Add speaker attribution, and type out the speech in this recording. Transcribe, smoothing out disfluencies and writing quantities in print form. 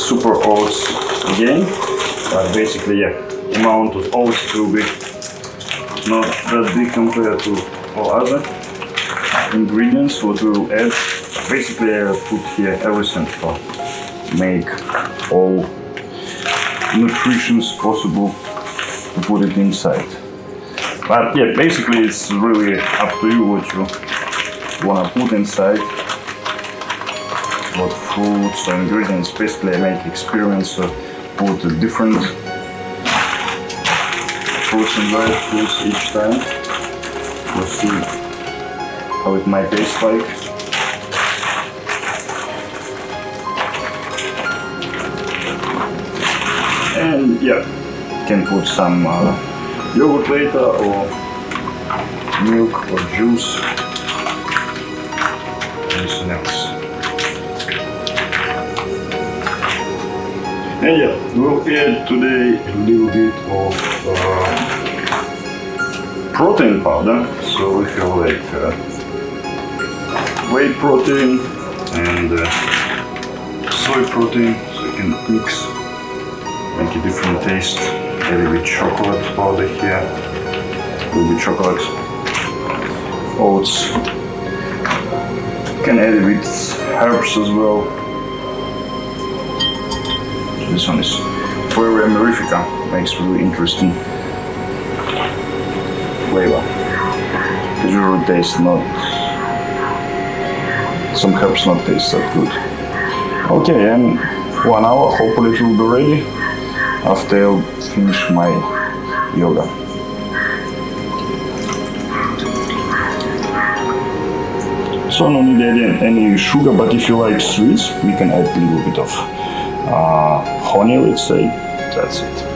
Speaker 1: super oats again, but basically, yeah, amount of oats will be not that big compared to all other ingredients what we will add. Basically, I put here everything for make all nutritions possible to put it inside. But yeah, basically it's really up to you what you wanna put inside, what fruits or ingredients. Basically I make experience, so put different fruits and dried fruits each time. We'll see how it might taste like. And yeah, can put some yogurt later, or milk or juice, anything else. And yeah, we'll add today a little bit of protein powder. So we have like whey protein and soy protein, so you can mix, make a different taste. Add a bit chocolate powder here, a little bit chocolate, oats. You can add a bit herbs as well. This one is Flavour Amerifica, makes really interesting flavor. It usually tastes not, some herbs not taste that good. Okay, and 1 hour, hopefully it will be ready after I finish my yoga. So no need any sugar, but if you like sweets, we can add a little bit of honey, let's say. That's it.